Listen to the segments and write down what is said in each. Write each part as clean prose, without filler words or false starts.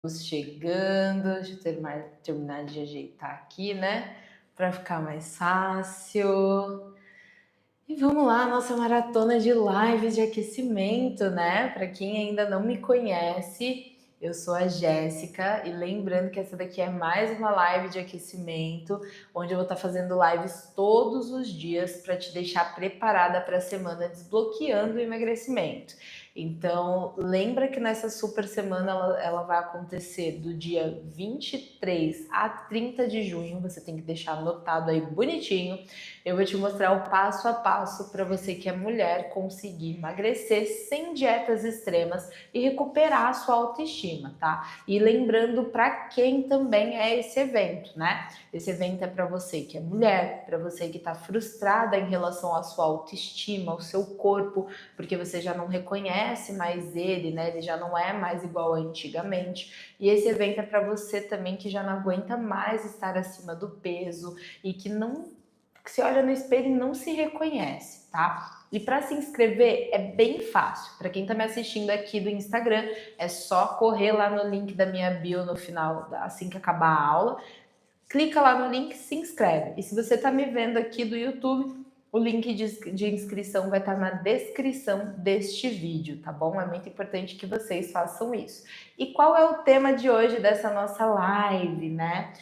Chegando, deixa eu terminar de ajeitar aqui, né, para ficar mais fácil. E vamos lá, nossa maratona de lives de aquecimento, né? Para quem ainda não me conhece, eu sou a Jéssica e lembrando que essa daqui é mais uma live de aquecimento, onde eu vou estar fazendo lives todos os dias para te deixar preparada para a semana desbloqueando o emagrecimento. Então, lembra que nessa super semana ela vai acontecer do dia 23 a 30 de junho, você tem que deixar anotado aí bonitinho. Eu vou te mostrar o passo a passo para você que é mulher conseguir emagrecer sem dietas extremas e recuperar a sua autoestima, tá? E lembrando para quem também é esse evento, né? Esse evento é para você que é mulher, para você que está frustrada em relação à sua autoestima, ao seu corpo, porque você já não reconhece mais ele, né? Ele já não é mais igual a antigamente. E esse evento é para você também que já não aguenta mais estar acima do peso e que se olha no espelho e não se reconhece, tá? E para se inscrever é bem fácil. Para quem está me assistindo aqui do Instagram, é só correr lá no link da minha bio no final, assim que acabar a aula. Clica lá no link, se inscreve. E se você está me vendo aqui do YouTube, o link de inscrição vai estar na descrição deste vídeo, tá bom? É muito importante que vocês façam isso. E qual é o tema de hoje dessa nossa live, né?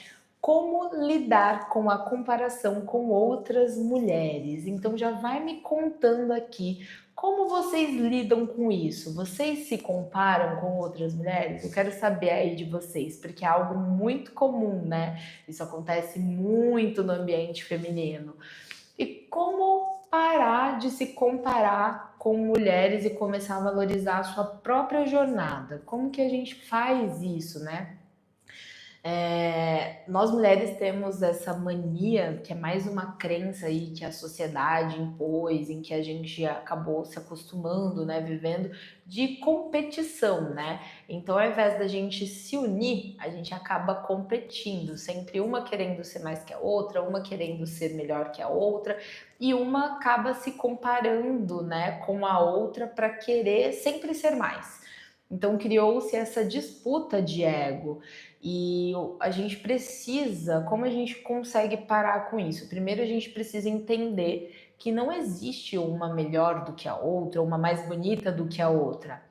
Como lidar com a comparação com outras mulheres. Então já vai me contando aqui como vocês lidam com isso. Vocês se comparam com outras mulheres? Eu quero saber aí de vocês, porque é algo muito comum, né? Isso acontece muito no ambiente feminino. E como parar de se comparar com mulheres e começar a valorizar a sua própria jornada? Como que a gente faz isso, né? Nós mulheres temos essa mania, que é mais uma crença aí que a sociedade impôs, em que a gente acabou se acostumando, né, vivendo, de competição, né? Então, ao invés da gente se unir, a gente acaba competindo, sempre uma querendo ser mais que a outra, uma querendo ser melhor que a outra, e uma acaba se comparando, né, com a outra para querer sempre ser mais. Então, criou-se essa disputa de ego. E a gente precisa, como a gente consegue parar com isso? Primeiro, a gente precisa entender que não existe uma melhor do que a outra, uma mais bonita do que a outra.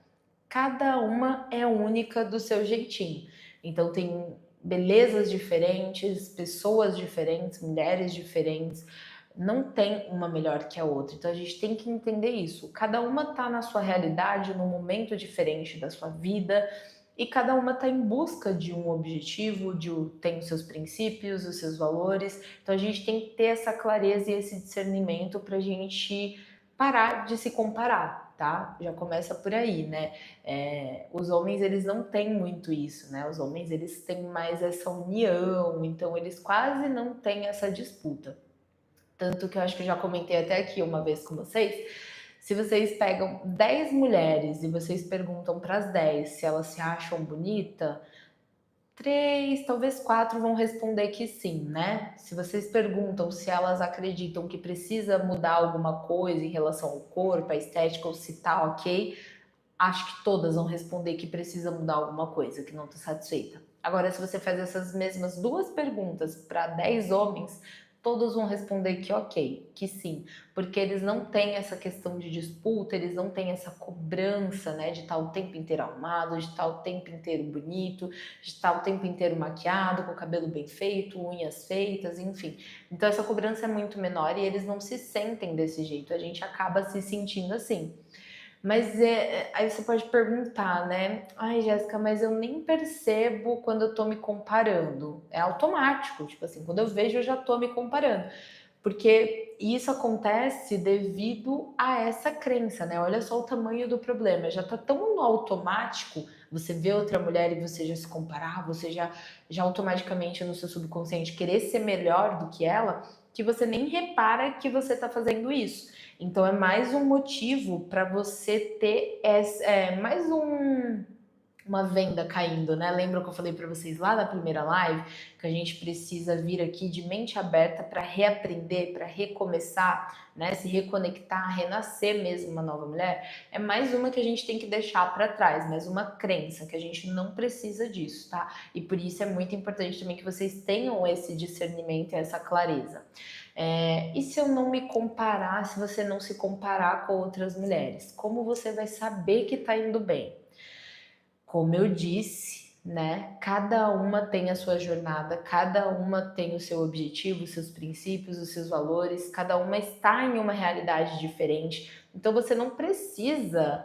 Cada uma é única do seu jeitinho. Então, tem belezas diferentes, pessoas diferentes, mulheres diferentes. Não tem uma melhor que a outra. Então, a gente tem que entender isso. Cada uma está na sua realidade, num momento diferente da sua vida e cada uma está em busca de um objetivo, tem os seus princípios, os seus valores. Então a gente tem que ter essa clareza e esse discernimento para a gente parar de se comparar, tá? Já começa por aí, né? Os homens eles não têm muito isso, né? Os homens eles têm mais essa união, então eles quase não têm essa disputa. Tanto que eu acho que eu já comentei até aqui uma vez com vocês. Se vocês pegam 10 mulheres e vocês perguntam para as 10 se elas se acham bonita, 3, talvez 4 vão responder que sim, né? Se vocês perguntam se elas acreditam que precisa mudar alguma coisa em relação ao corpo, à estética, ou se tá ok, acho que todas vão responder que precisa mudar alguma coisa, que não está satisfeita. Agora, se você faz essas mesmas duas perguntas para 10 homens, todos vão responder que ok, que sim, porque eles não têm essa questão de disputa, eles não têm essa cobrança, né, de estar o tempo inteiro arrumado, de estar o tempo inteiro bonito, de estar o tempo inteiro maquiado, com o cabelo bem feito, unhas feitas, enfim. Então essa cobrança é muito menor e eles não se sentem desse jeito, a gente acaba se sentindo assim. Mas aí você pode perguntar, né? Ai, Jéssica, mas eu nem percebo quando eu tô me comparando. É automático, tipo assim, quando eu vejo eu já tô me comparando. Porque isso acontece devido a essa crença, né? Olha só o tamanho do problema. Já tá tão no automático, você vê outra mulher e você já se comparar, você já automaticamente no seu subconsciente querer ser melhor do que ela, que você nem repara que você tá fazendo isso. Então é mais um motivo para você ter mais uma venda caindo, né? Lembra que eu falei para vocês lá na primeira live que a gente precisa vir aqui de mente aberta para reaprender, para recomeçar, né? Se reconectar, renascer mesmo uma nova mulher? É mais uma que a gente tem que deixar para trás, mais uma crença que a gente não precisa disso, tá? E por isso é muito importante também que vocês tenham esse discernimento e essa clareza. E se eu não me comparar, se você não se comparar com outras mulheres, como você vai saber que tá indo bem? Como eu disse, né? Cada uma tem a sua jornada, cada uma tem o seu objetivo, os seus princípios, os seus valores, cada uma está em uma realidade diferente. Então você não precisa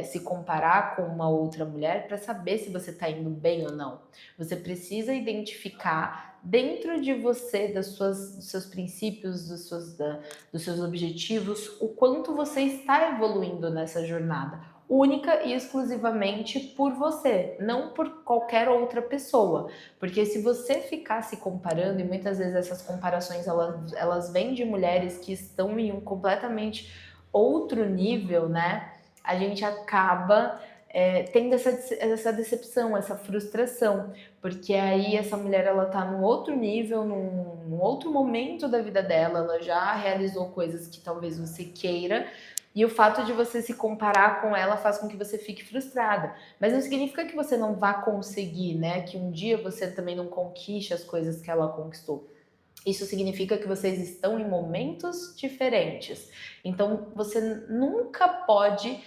se comparar com uma outra mulher para saber se você está indo bem ou não. Você precisa identificar dentro de você, dos seus princípios, dos seus objetivos, o quanto você está evoluindo nessa jornada única e exclusivamente por você, não por qualquer outra pessoa. Porque se você ficar se comparando, e muitas vezes essas comparações elas vêm de mulheres que estão em um completamente outro nível, né? A gente acaba tendo essa decepção, essa frustração, porque aí essa mulher ela tá num outro nível, num outro momento da vida dela, ela já realizou coisas que talvez você queira, e o fato de você se comparar com ela faz com que você fique frustrada. Mas não significa que você não vá conseguir, né? Que um dia você também não conquiste as coisas que ela conquistou. Isso significa que vocês estão em momentos diferentes. Então, você nunca pode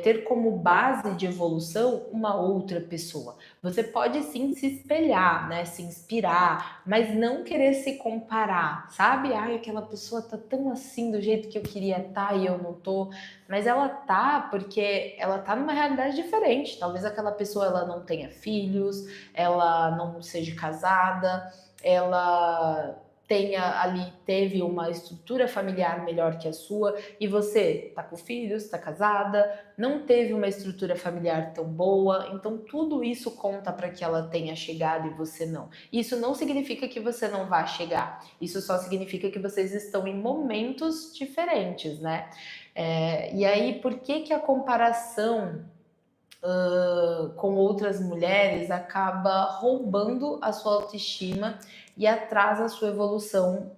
ter como base de evolução uma outra pessoa. Você pode sim se espelhar, né, se inspirar, mas não querer se comparar, sabe? Ai, aquela pessoa tá tão assim do jeito que eu queria estar e eu não tô. Mas ela tá porque ela tá numa realidade diferente. Talvez aquela pessoa ela não tenha filhos, ela não seja casada, ela teve uma estrutura familiar melhor que a sua, e você tá com filhos, tá casada, não teve uma estrutura familiar tão boa, então tudo isso conta para que ela tenha chegado e você não. Isso não significa que você não vá chegar, isso só significa que vocês estão em momentos diferentes, né? E aí, por que a comparação com outras mulheres acaba roubando a sua autoestima e atrasa a sua evolução,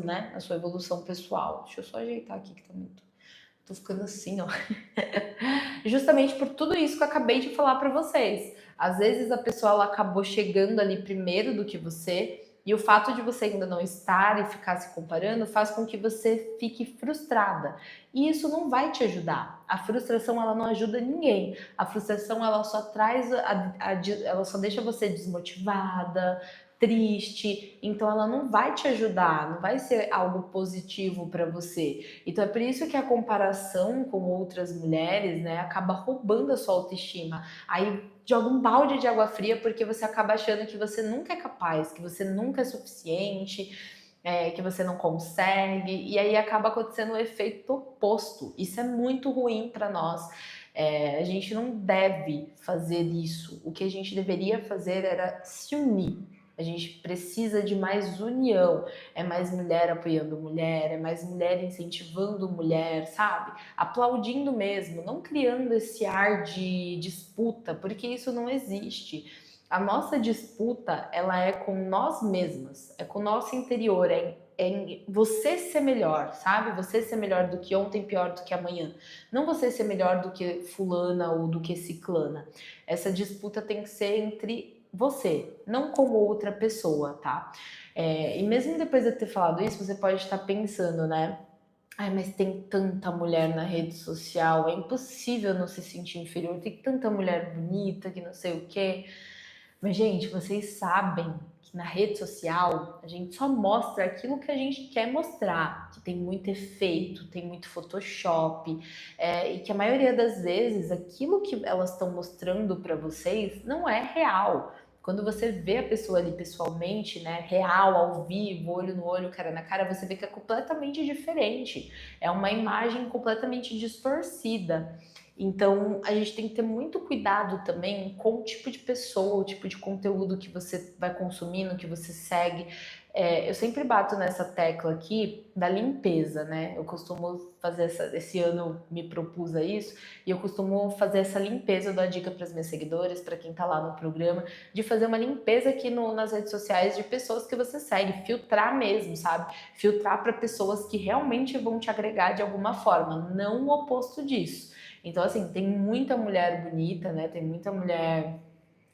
né? A sua evolução pessoal. Deixa eu só ajeitar aqui que tá muito. Tô ficando assim, ó. Justamente por tudo isso que eu acabei de falar para vocês. Às vezes a pessoa ela acabou chegando ali primeiro do que você, e o fato de você ainda não estar e ficar se comparando faz com que você fique frustrada. E isso não vai te ajudar. A frustração ela não ajuda ninguém. A frustração ela só traz ela só deixa você desmotivada, triste, então ela não vai te ajudar, não vai ser algo positivo para você. Então é por isso que a comparação com outras mulheres, né, acaba roubando a sua autoestima. Aí joga um balde de água fria porque você acaba achando que você nunca é capaz, que você nunca é suficiente, que você não consegue, e aí acaba acontecendo o efeito oposto. Isso é muito ruim para nós. A gente não deve fazer isso. O que a gente deveria fazer era se unir. A gente precisa de mais união. É mais mulher apoiando mulher, é mais mulher incentivando mulher, sabe? Aplaudindo mesmo, não criando esse ar de disputa, porque isso não existe. A nossa disputa, ela é com nós mesmas, é com o nosso interior, em você ser melhor, sabe? Você ser melhor do que ontem, pior do que amanhã. Não você ser melhor do que fulana ou do que ciclana. Essa disputa tem que ser entre você, não com outra pessoa, tá? E mesmo depois de eu ter falado isso, você pode estar pensando, né? Ai, mas tem tanta mulher na rede social, é impossível não se sentir inferior, tem tanta mulher bonita que não sei o quê. Mas, gente, vocês sabem que na rede social a gente só mostra aquilo que a gente quer mostrar, que tem muito efeito, tem muito Photoshop, e que a maioria das vezes aquilo que elas estão mostrando para vocês não é real. Quando você vê a pessoa ali pessoalmente, né, real, ao vivo, olho no olho, cara na cara, você vê que é completamente diferente. É uma imagem completamente distorcida. Então, a gente tem que ter muito cuidado também com o tipo de pessoa, o tipo de conteúdo que você vai consumindo, que você segue. Eu sempre bato nessa tecla aqui da limpeza, né? Eu costumo fazer esse ano me propus a isso, e eu costumo fazer essa limpeza, eu dou a dica para as minhas seguidoras, para quem tá lá no programa, de fazer uma limpeza aqui nas redes sociais de pessoas que você segue, filtrar mesmo, sabe? Filtrar para pessoas que realmente vão te agregar de alguma forma, não o oposto disso. Então, assim, tem muita mulher bonita, né? Tem muita mulher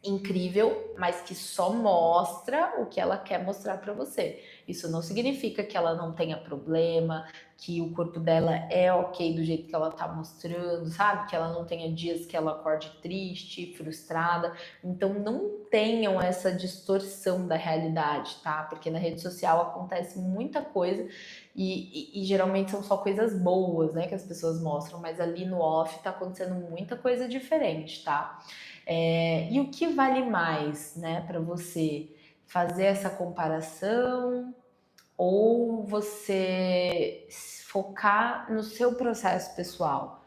incrível, mas que só mostra o que ela quer mostrar para você. Isso não significa que ela não tenha problema, que o corpo dela é ok do jeito que ela tá mostrando, sabe? Que ela não tenha dias que ela acorde triste, frustrada. Então não tenham essa distorção da realidade, tá? Porque na rede social acontece muita coisa e geralmente são só coisas boas, né, que as pessoas mostram, mas ali no off tá acontecendo muita coisa diferente, tá? E o que vale mais, né, para você fazer essa comparação ou você focar no seu processo pessoal?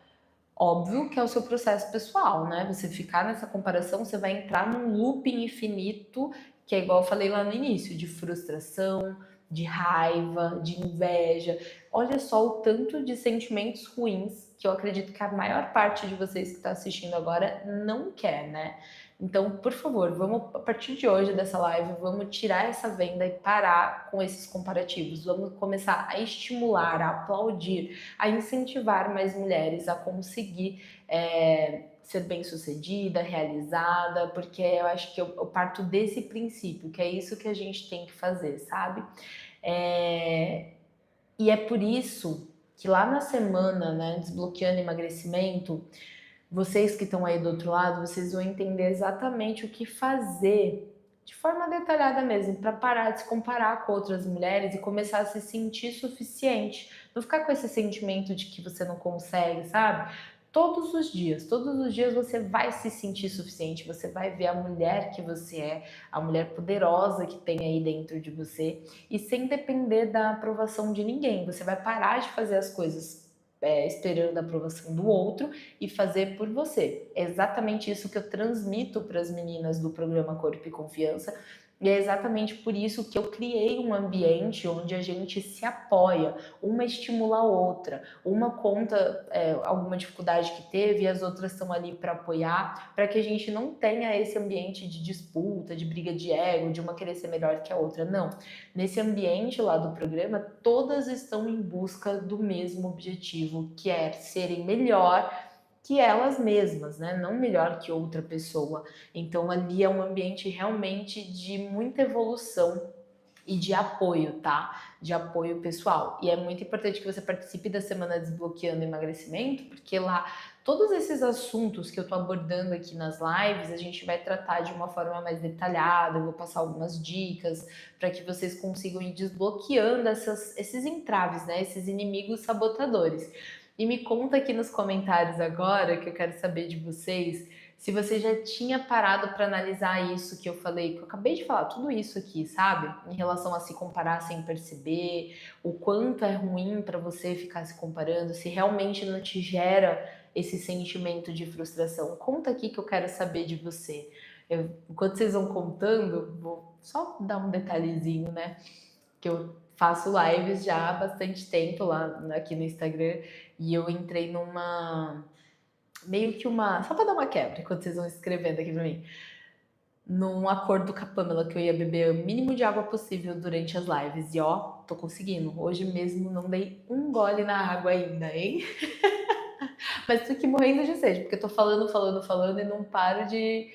Óbvio que é o seu processo pessoal, né? Você ficar nessa comparação, você vai entrar num looping infinito, que é igual eu falei lá no início, de frustração, de raiva, de inveja. Olha só o tanto de sentimentos ruins que eu acredito que a maior parte de vocês que está assistindo agora não quer, né? Então, por favor, vamos, a partir de hoje dessa live, vamos tirar essa venda e parar com esses comparativos. Vamos começar a estimular, a aplaudir, a incentivar mais mulheres a conseguir ser bem-sucedida, realizada, porque eu acho que eu parto desse princípio, que é isso que a gente tem que fazer, sabe? E é por isso que lá na semana, né, Desbloqueando Emagrecimento, vocês que estão aí do outro lado, vocês vão entender exatamente o que fazer de forma detalhada mesmo, para parar de se comparar com outras mulheres e começar a se sentir suficiente. Não ficar com esse sentimento de que você não consegue, sabe? Todos os dias você vai se sentir suficiente, você vai ver a mulher que você é, a mulher poderosa que tem aí dentro de você, e sem depender da aprovação de ninguém. Você vai parar de fazer as coisas esperando a aprovação do outro e fazer por você. É exatamente isso que eu transmito para as meninas do programa Corpo e Confiança. E é exatamente por isso que eu criei um ambiente onde a gente se apoia, uma estimula a outra, uma conta alguma dificuldade que teve e as outras estão ali para apoiar, para que a gente não tenha esse ambiente de disputa, de briga de ego, de uma querer ser melhor que a outra. Não. Nesse ambiente lá do programa, todas estão em busca do mesmo objetivo, que é serem melhor que elas mesmas, né? Não melhor que outra pessoa. Então ali é um ambiente realmente de muita evolução e de apoio, tá? De apoio pessoal. E é muito importante que você participe da Semana Desbloqueando Emagrecimento, porque lá todos esses assuntos que eu tô abordando aqui nas lives, a gente vai tratar de uma forma mais detalhada, eu vou passar algumas dicas para que vocês consigam ir desbloqueando esses entraves, né? Esses inimigos sabotadores. E me conta aqui nos comentários agora, que eu quero saber de vocês, se você já tinha parado para analisar isso que eu falei, que eu acabei de falar, tudo isso aqui, sabe? Em relação a se comparar sem perceber, o quanto é ruim para você ficar se comparando, se realmente não te gera esse sentimento de frustração. Conta aqui que eu quero saber de você. Enquanto vocês vão contando, vou só dar um detalhezinho, né? Que eu faço lives já há bastante tempo lá aqui no Instagram e eu entrei numa meio que uma. Só pra dar uma quebra, enquanto vocês vão escrevendo aqui pra mim. Num acordo com a Pamela que eu ia beber o mínimo de água possível durante as lives. E ó, tô conseguindo. Hoje mesmo não dei um gole na água ainda, hein? Mas tô aqui morrendo de sede, porque eu tô falando e não paro de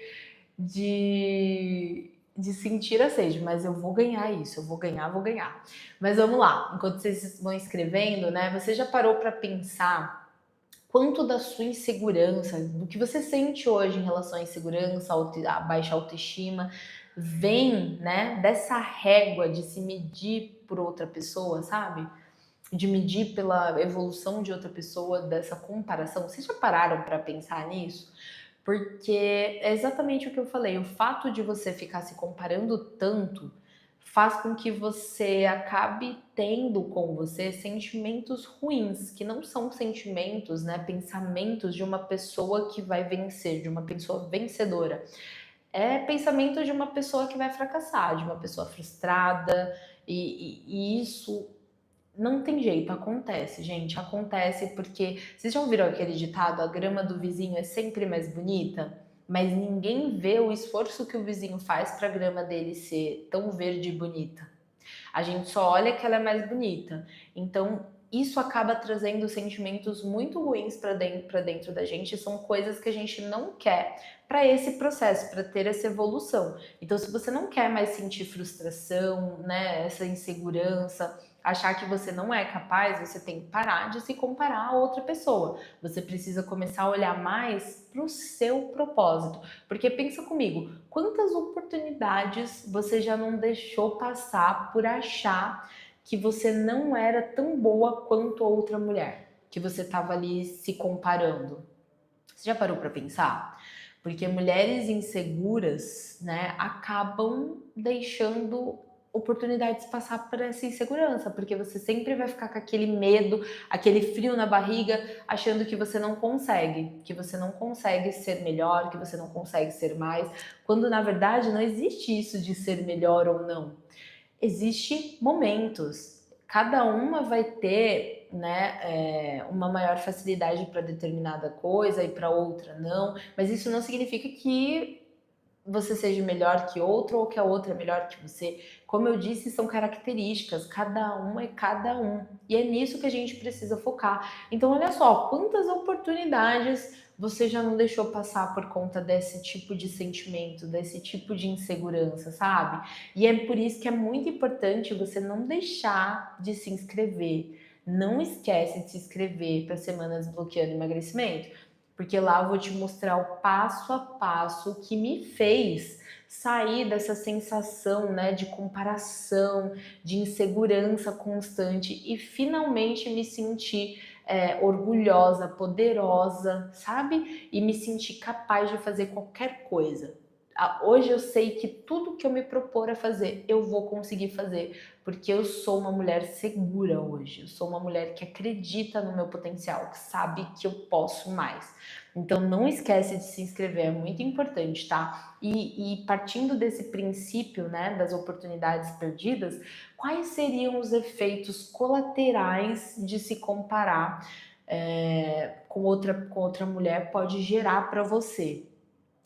sentir a sede. Mas eu vou ganhar isso, eu vou ganhar, vou ganhar. Mas vamos lá, enquanto vocês vão escrevendo, né? Você já parou pra pensar quanto da sua insegurança, do que você sente hoje em relação à insegurança, à baixa autoestima, vem, né, dessa régua de se medir por outra pessoa, sabe? De medir pela evolução de outra pessoa, dessa comparação. Vocês já pararam para pensar nisso? Porque é exatamente o que eu falei, o fato de você ficar se comparando tanto faz com que você acabe tendo com você sentimentos ruins, que não são sentimentos, né, pensamentos de uma pessoa que vai vencer, de uma pessoa vencedora. É pensamento de uma pessoa que vai fracassar, de uma pessoa frustrada. E isso não tem jeito, acontece, gente, acontece porque vocês já ouviram aquele ditado, a grama do vizinho é sempre mais bonita? Mas ninguém vê o esforço que o vizinho faz para a grama dele ser tão verde e bonita. A gente só olha que ela é mais bonita. Então, isso acaba trazendo sentimentos muito ruins para dentro da gente, são coisas que a gente não quer para esse processo, para ter essa evolução. Então, se você não quer mais sentir frustração, né, essa insegurança, achar que você não é capaz, você tem que parar de se comparar a outra pessoa. Você precisa começar a olhar mais para o seu propósito. Porque pensa comigo, quantas oportunidades você já não deixou passar por achar que você não era tão boa quanto a outra mulher, que você estava ali se comparando? Você já parou para pensar? Porque mulheres inseguras, né, acabam deixando oportunidades passar por essa insegurança, porque você sempre vai ficar com aquele medo, aquele frio na barriga, achando que você não consegue ser melhor, que você não consegue ser mais, quando na verdade não existe isso de ser melhor ou não. Existe momentos. Cada uma vai ter, né, uma maior facilidade para determinada coisa e para outra não, mas isso não significa que você seja melhor que outro ou que a outra é melhor que você. Como eu disse, são características, cada um é cada um. E é nisso que a gente precisa focar. Então, olha só, quantas oportunidades você já não deixou passar por conta desse tipo de sentimento, desse tipo de insegurança, sabe? E é por isso que é muito importante você não deixar de se inscrever. Não esquece de se inscrever para Semanas Bloqueando Emagrecimento, porque lá eu vou te mostrar o passo a passo que me fez sair dessa sensação, né, de comparação, de insegurança constante e finalmente me sentir orgulhosa, poderosa, sabe? E me sentir capaz de fazer qualquer coisa. Hoje eu sei que tudo que eu me propor a fazer, eu vou conseguir fazer, porque eu sou uma mulher segura hoje. Eu sou uma mulher que acredita no meu potencial, que sabe que eu posso mais. Então não esquece de se inscrever, é muito importante, tá? E partindo desse princípio, né, das oportunidades perdidas, quais seriam os efeitos colaterais de se comparar com outra mulher pode gerar para você?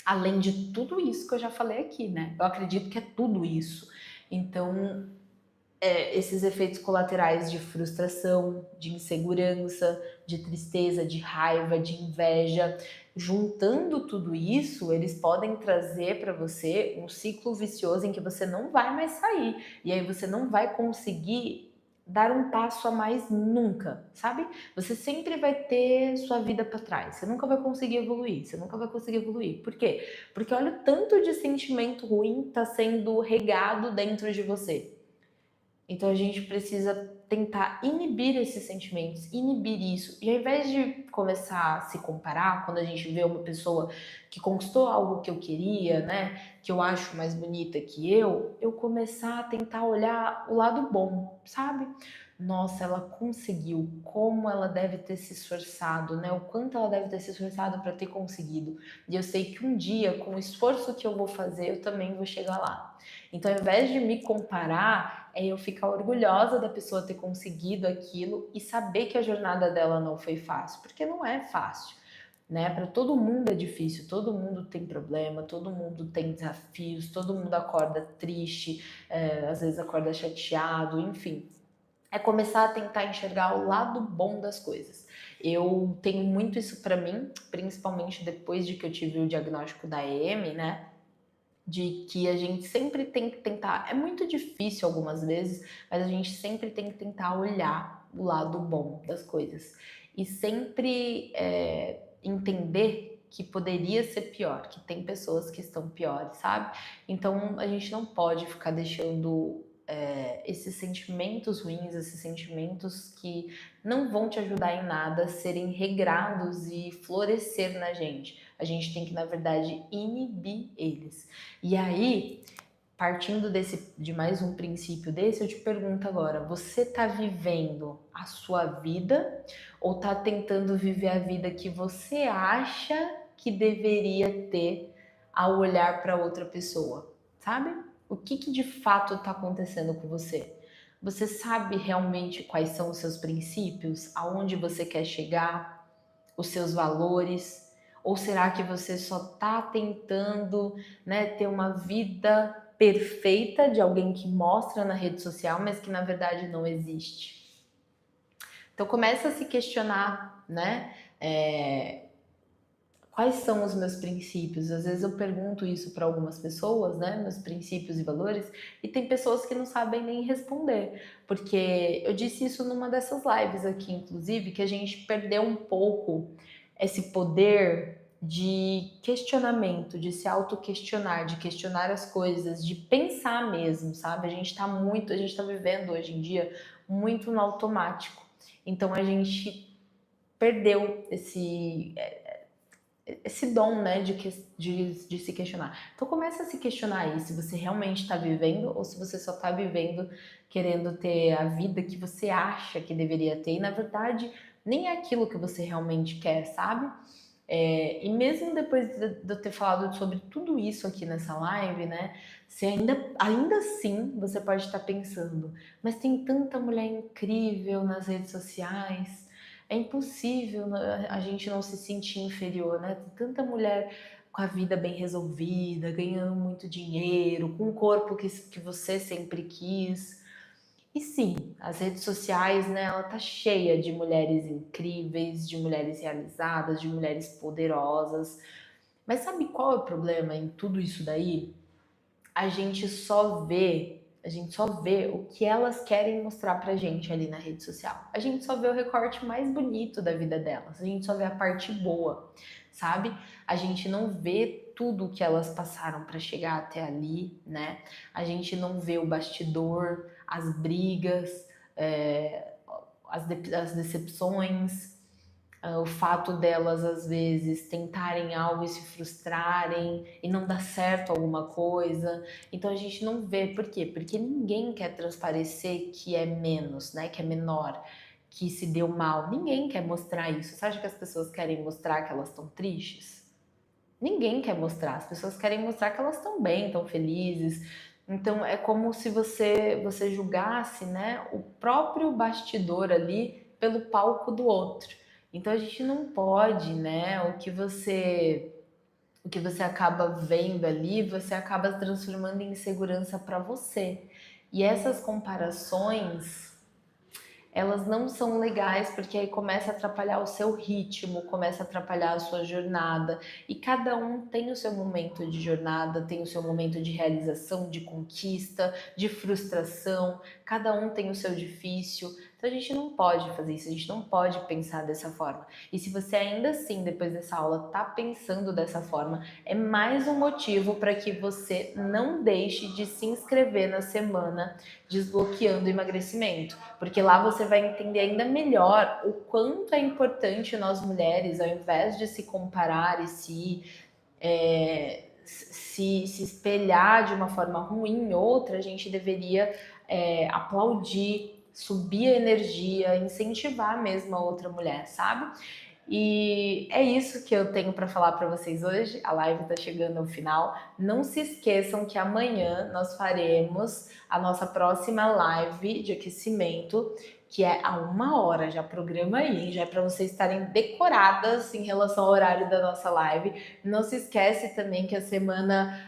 Além de tudo isso que eu já falei aqui, né? Eu acredito que é tudo isso. Então, esses efeitos colaterais de frustração, de insegurança, de tristeza, de raiva, de inveja, juntando tudo isso, eles podem trazer para você um ciclo vicioso em que você não vai mais sair. E aí você não vai conseguir dar um passo a mais nunca, sabe? Você sempre vai ter sua vida para trás. Você nunca vai conseguir evoluir. Você nunca vai conseguir evoluir. Por quê? Porque olha o tanto de sentimento ruim está sendo regado dentro de você. Então a gente precisa tentar inibir esses sentimentos, inibir isso. E ao invés de começar a se comparar, quando a gente vê uma pessoa que conquistou algo que eu queria, né, que eu acho mais bonita que eu começar a tentar olhar o lado bom, sabe? Nossa, ela conseguiu, como ela deve ter se esforçado, né? O quanto ela deve ter se esforçado para ter conseguido. E eu sei que um dia, com o esforço que eu vou fazer, eu também vou chegar lá. Então, ao invés de me comparar, é eu ficar orgulhosa da pessoa ter conseguido aquilo e saber que a jornada dela não foi fácil, porque não é fácil, né? Para todo mundo é difícil, todo mundo tem problema, todo mundo tem desafios, todo mundo acorda triste, às vezes acorda chateado, enfim. É começar a tentar enxergar o lado bom das coisas. Eu tenho muito isso para mim, principalmente depois de que eu tive o diagnóstico da EM, né? De que a gente sempre tem que tentar, é muito difícil algumas vezes, mas a gente sempre tem que tentar olhar o lado bom das coisas e sempre entender que poderia ser pior, que tem pessoas que estão piores, sabe? Então a gente não pode ficar deixando esses sentimentos ruins, esses sentimentos que não vão te ajudar em nada, serem regrados e florescer na gente. A gente tem que, na verdade, inibir eles. E aí, partindo de mais um princípio desse, eu te pergunto agora: você está vivendo a sua vida ou está tentando viver a vida que você acha que deveria ter ao olhar para outra pessoa? Sabe? O que de fato está acontecendo com você? Você sabe realmente quais são os seus princípios? Aonde você quer chegar? Os seus valores? Ou será que você só está tentando, né, ter uma vida perfeita de alguém que mostra na rede social, mas que na verdade não existe? Então começa a se questionar, né? Quais são os meus princípios? Às vezes eu pergunto isso para algumas pessoas, né? Meus princípios e valores, e tem pessoas que não sabem nem responder, porque eu disse isso numa dessas lives aqui, inclusive, que a gente perdeu um pouco esse poder de questionamento, de se auto-questionar, de questionar as coisas, de pensar mesmo, sabe? A gente tá vivendo hoje em dia muito no automático. Então a gente perdeu esse dom, né, de se questionar. Então começa a se questionar aí se você realmente está vivendo ou se você só está vivendo querendo ter a vida que você acha que deveria ter e na verdade nem é aquilo que você realmente quer, sabe? E mesmo depois de eu ter falado sobre tudo isso aqui nessa live, né, você ainda assim você pode estar pensando, mas tem tanta mulher incrível nas redes sociais, é impossível a gente não se sentir inferior, né? Tem tanta mulher com a vida bem resolvida, ganhando muito dinheiro, com o corpo que você sempre quis. E sim, as redes sociais, né, ela tá cheia de mulheres incríveis, de mulheres realizadas, de mulheres poderosas. Mas sabe qual é o problema em tudo isso daí? A gente só vê o que elas querem mostrar pra gente ali na rede social. A gente só vê o recorte mais bonito da vida delas, a gente só vê a parte boa, sabe? A gente não vê tudo o que elas passaram para chegar até ali, né? A gente não vê o bastidor, as brigas, as decepções, o fato delas às vezes tentarem algo e se frustrarem e não dar certo alguma coisa. Então a gente não vê. Por quê? Porque ninguém quer transparecer que é menos, né? Que é menor, que se deu mal. Ninguém quer mostrar isso. Você acha que as pessoas querem mostrar que elas estão tristes? Ninguém quer mostrar. As pessoas querem mostrar que elas estão bem, estão felizes. Então é como se você julgasse, né, o próprio bastidor ali pelo palco do outro. Então a gente não pode, né, o que você acaba vendo ali, você acaba transformando em insegurança para você. E essas comparações elas não são legais porque aí começa a atrapalhar o seu ritmo, começa a atrapalhar a sua jornada. E cada um tem o seu momento de jornada, tem o seu momento de realização, de conquista, de frustração. Cada um tem o seu difícil. Então a gente não pode fazer isso, a gente não pode pensar dessa forma. E se você ainda assim, depois dessa aula, tá pensando dessa forma, é mais um motivo para que você não deixe de se inscrever na semana Desbloqueando o Emagrecimento, porque lá você vai entender ainda melhor o quanto é importante nós mulheres, ao invés de se comparar e se espelhar de uma forma ruim em outra, a gente deveria aplaudir, subir a energia, incentivar mesmo a outra mulher, sabe? E é isso que eu tenho para falar para vocês hoje. A live está chegando ao final. Não se esqueçam que amanhã nós faremos a nossa próxima live de aquecimento, que é a 1 hora. Já programa aí, já é para vocês estarem decoradas em relação ao horário da nossa live. Não se esquece também que a semana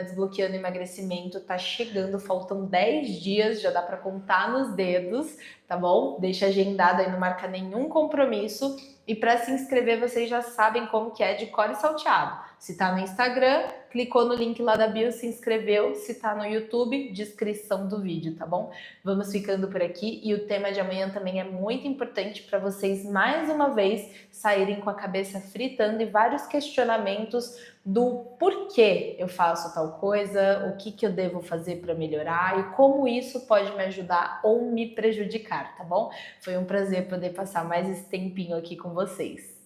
Desbloqueando Emagrecimento tá chegando, faltam 10 dias, já dá para contar nos dedos, tá bom? Deixa agendado aí, não marca nenhum compromisso. E para se inscrever, vocês já sabem como que é, de cor e salteado. Se tá no Instagram, clicou no link lá da bio, se inscreveu. Se tá no YouTube, descrição do vídeo, tá bom? Vamos ficando por aqui e o tema de amanhã também é muito importante para vocês, mais uma vez, saírem com a cabeça fritando e vários questionamentos do porquê eu faço tal coisa, o que eu devo fazer para melhorar e como isso pode me ajudar ou me prejudicar, tá bom? Foi um prazer poder passar mais esse tempinho aqui com vocês.